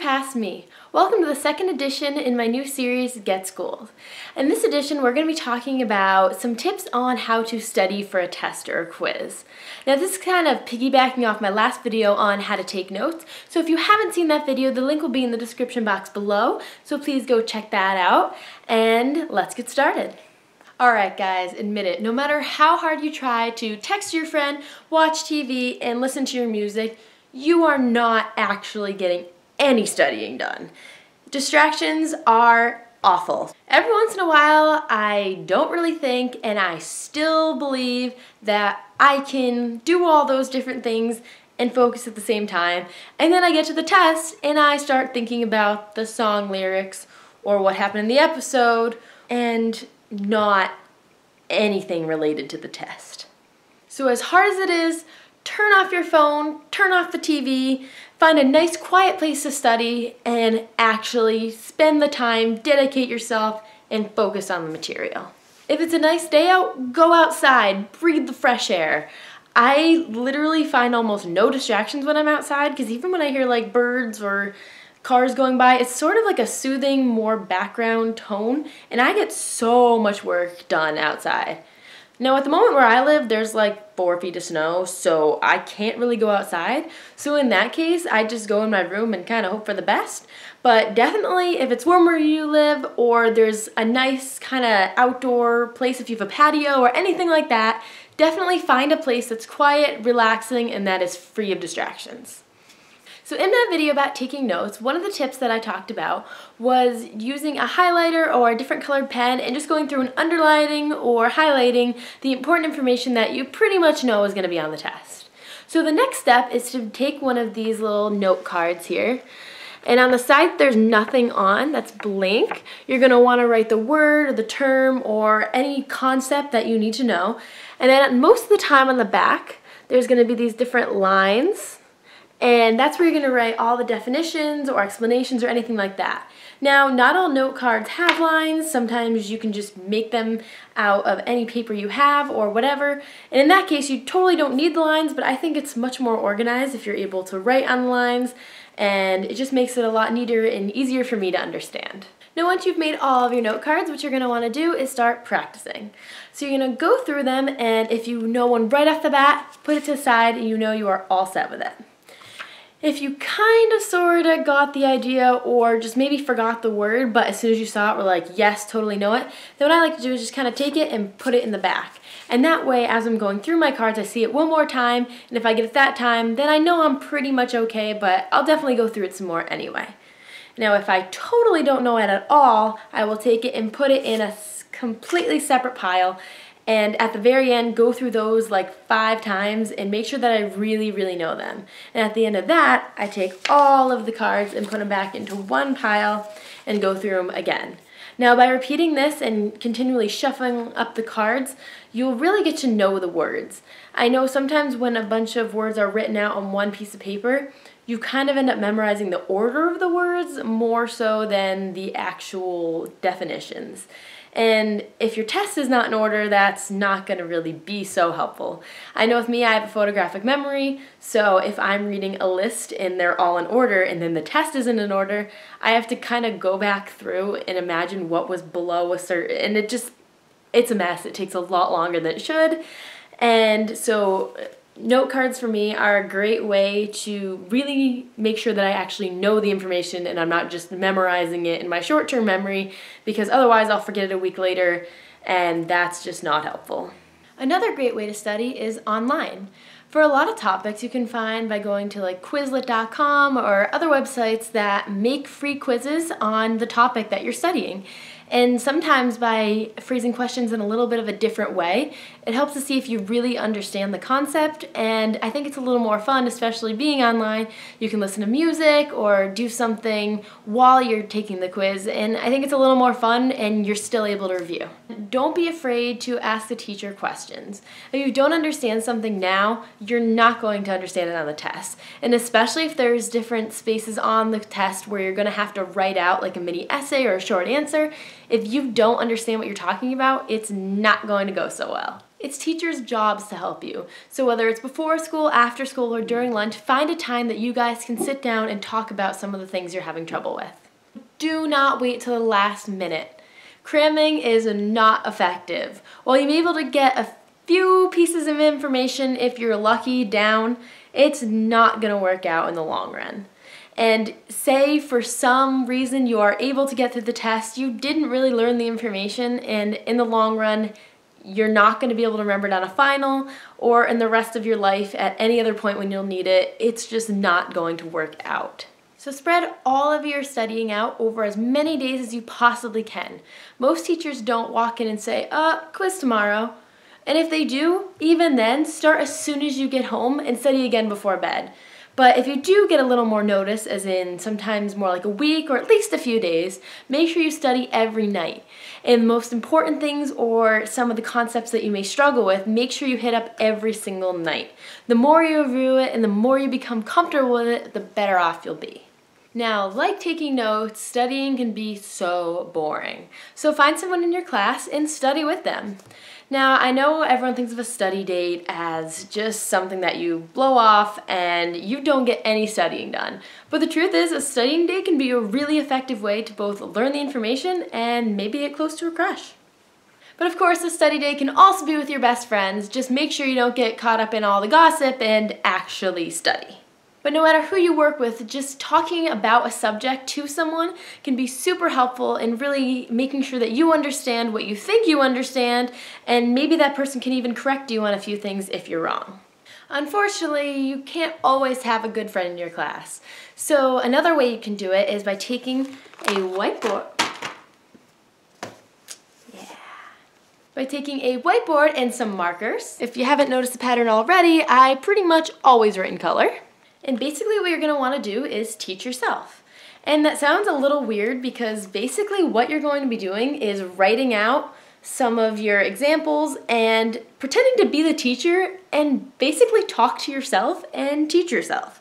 DearPastMe. Welcome to the second edition in my new series, Get Schooled. In this edition, we're going to be talking about some tips on how to study for a test or a quiz. Now, this is kind of piggybacking off my last video on how to take notes, so if you haven't seen that video, the link will be in the description box below, so please go check that out, and let's get started. Alright guys, admit it, no matter how hard you try to text your friend, watch TV, and listen to your music, you are not actually getting any studying done. Distractions are awful. Every once in a while, I don't really think, and I still believe that I can do all those different things and focus at the same time. And then I get to the test, and I start thinking about the song lyrics or what happened in the episode, and not anything related to the test. So as hard as it is, turn off your phone, turn off the TV, find a nice quiet place to study, and actually spend the time, dedicate yourself, and focus on the material. If it's a nice day out, go outside, breathe the fresh air. I literally find almost no distractions when I'm outside, because even when I hear like birds or cars going by, it's sort of like a soothing, more background tone, and I get so much work done outside. Now at the moment where I live, there's like 4 feet of snow, so I can't really go outside. So in that case, I just go in my room and kind of hope for the best. But definitely if it's warm where you live, or there's a nice kind of outdoor place if you have a patio or anything like that, definitely find a place that's quiet, relaxing, and that is free of distractions. So in that video about taking notes, one of the tips that I talked about was using a highlighter or a different colored pen and just going through and underlining or highlighting the important information that you pretty much know is going to be on the test. So the next step is to take one of these little note cards here, and on the side there's nothing on, that's blank. You're going to want to write the word or the term or any concept that you need to know, and then most of the time on the back there's going to be these different lines. And that's where you're going to write all the definitions or explanations or anything like that. Now, not all note cards have lines. Sometimes you can just make them out of any paper you have or whatever. And in that case, you totally don't need the lines, but I think it's much more organized if you're able to write on the lines, and it just makes it a lot neater and easier for me to understand. Now once you've made all of your note cards, what you're going to want to do is start practicing. So you're going to go through them, and if you know one right off the bat, put it to the side and you know you are all set with it. If you kind of sort of got the idea or just maybe forgot the word, but as soon as you saw it were like, yes, totally know it, then what I like to do is just kind of take it and put it in the back. And that way, as I'm going through my cards, I see it one more time, and if I get it that time, then I know I'm pretty much okay, but I'll definitely go through it some more anyway. Now, if I totally don't know it at all, I will take it and put it in a completely separate pile, and at the very end, go through those like 5 times and make sure that I really, really know them. And at the end of that, I take all of the cards and put them back into one pile and go through them again. Now, by repeating this and continually shuffling up the cards, you'll really get to know the words. I know sometimes when a bunch of words are written out on one piece of paper, you kind of end up memorizing the order of the words more so than the actual definitions. And if your test is not in order, that's not going to really be so helpful. I know with me, I have a photographic memory, so if I'm reading a list and they're all in order and then the test isn't in order, I have to kind of go back through and imagine what was below a certain, and it's a mess. It takes a lot longer than it should. And so note cards for me are a great way to really make sure that I actually know the information and I'm not just memorizing it in my short-term memory, because otherwise I'll forget it a week later, and that's just not helpful. Another great way to study is online. For a lot of topics you can find by going to like Quizlet.com or other websites that make free quizzes on the topic that you're studying. And sometimes by phrasing questions in a little bit of a different way, it helps to see if you really understand the concept, and I think it's a little more fun, especially being online. You can listen to music or do something while you're taking the quiz, and I think it's a little more fun and you're still able to review. Don't be afraid to ask the teacher questions. If you don't understand something now, you're not going to understand it on the test. And especially if there's different spaces on the test where you're going to have to write out like a mini essay or a short answer, if you don't understand what you're talking about, it's not going to go so well. It's teachers' jobs to help you. So whether it's before school, after school, or during lunch, find a time that you guys can sit down and talk about some of the things you're having trouble with. Do not wait till the last minute. Cramming is not effective. While you may be able to get a few pieces of information if you're lucky down, it's not going to work out in the long run. And say for some reason you are able to get through the test, you didn't really learn the information, and in the long run, you're not going to be able to remember it on a final or in the rest of your life at any other point when you'll need it. It's just not going to work out. So spread all of your studying out over as many days as you possibly can. Most teachers don't walk in and say, quiz tomorrow. And if they do, even then, start as soon as you get home and study again before bed. But if you do get a little more notice, as in sometimes more like a week or at least a few days, make sure you study every night. And the most important things or some of the concepts that you may struggle with, make sure you hit up every single night. The more you review it and the more you become comfortable with it, the better off you'll be. Now, like taking notes, studying can be so boring. So find someone in your class and study with them. Now, I know everyone thinks of a study date as just something that you blow off and you don't get any studying done. But the truth is, a studying date can be a really effective way to both learn the information and maybe get close to a crush. But of course, a study day can also be with your best friends. Just make sure you don't get caught up in all the gossip and actually study. But no matter who you work with, just talking about a subject to someone can be super helpful in really making sure that you understand what you think you understand, and maybe that person can even correct you on a few things if you're wrong. Unfortunately, you can't always have a good friend in your class. So another way you can do it is by taking a whiteboard. By taking a whiteboard and some markers. If you haven't noticed the pattern already, I pretty much always write in color. And basically what you're going to want to do is teach yourself. And that sounds a little weird because basically what you're going to be doing is writing out some of your examples and pretending to be the teacher and basically talk to yourself and teach yourself.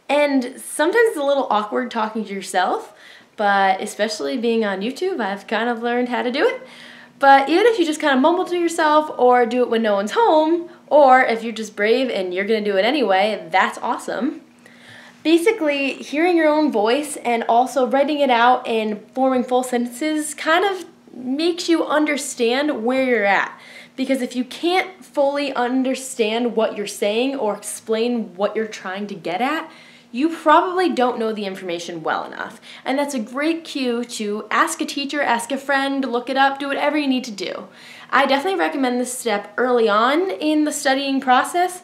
And sometimes it's a little awkward talking to yourself, but especially being on YouTube, I've kind of learned how to do it. But even if you just kind of mumble to yourself or do it when no one's home, or if you're just brave and you're going to do it anyway, that's awesome. Basically, hearing your own voice and also writing it out and forming full sentences kind of makes you understand where you're at. Because if you can't fully understand what you're saying or explain what you're trying to get at, you probably don't know the information well enough. And that's a great cue to ask a teacher, ask a friend, look it up, do whatever you need to do. I definitely recommend this step early on in the studying process,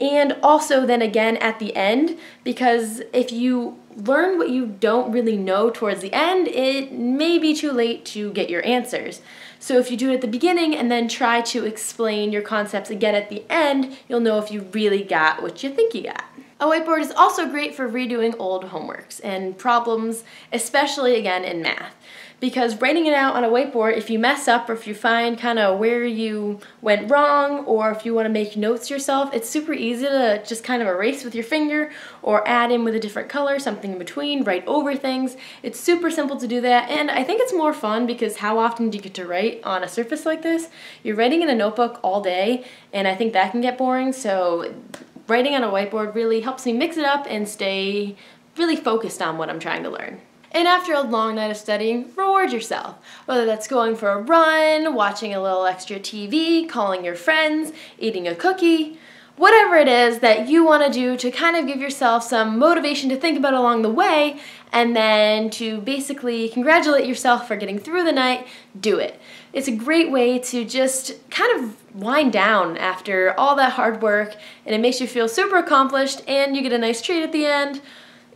and also then again at the end, because if you learn what you don't really know towards the end, it may be too late to get your answers. So if you do it at the beginning and then try to explain your concepts again at the end, you'll know if you really got what you think you got. A whiteboard is also great for redoing old homeworks and problems, especially again in math. Because writing it out on a whiteboard, if you mess up or if you find kind of where you went wrong, or if you want to make notes yourself, it's super easy to just kind of erase with your finger or add in with a different color, something in between, write over things. It's super simple to do that, and I think it's more fun because how often do you get to write on a surface like this? You're writing in a notebook all day, and I think that can get boring, so writing on a whiteboard really helps me mix it up and stay really focused on what I'm trying to learn. And after a long night of studying, reward yourself. Whether that's going for a run, watching a little extra TV, calling your friends, eating a cookie, whatever it is that you want to do to kind of give yourself some motivation to think about along the way, and then to basically congratulate yourself for getting through the night, do it. It's a great way to just kind of wind down after all that hard work, and it makes you feel super accomplished, and you get a nice treat at the end.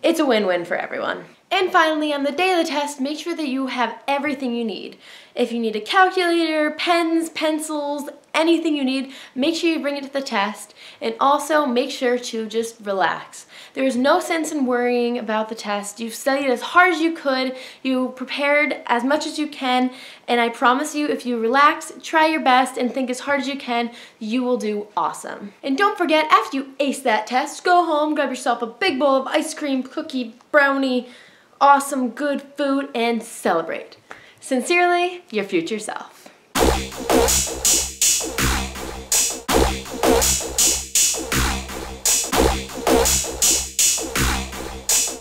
It's a win-win for everyone. And finally, on the day of the test, make sure that you have everything you need. If you need a calculator, pens, pencils, anything you need, make sure you bring it to the test. And also make sure to just relax. There is no sense in worrying about the test. You've studied as hard as you could, you prepared as much as you can, and I promise you, if you relax, try your best, and think as hard as you can, you will do awesome. And don't forget, after you ace that test, go home, grab yourself a big bowl of ice cream, cookie, brownie, awesome good food, and celebrate. Sincerely, your future self.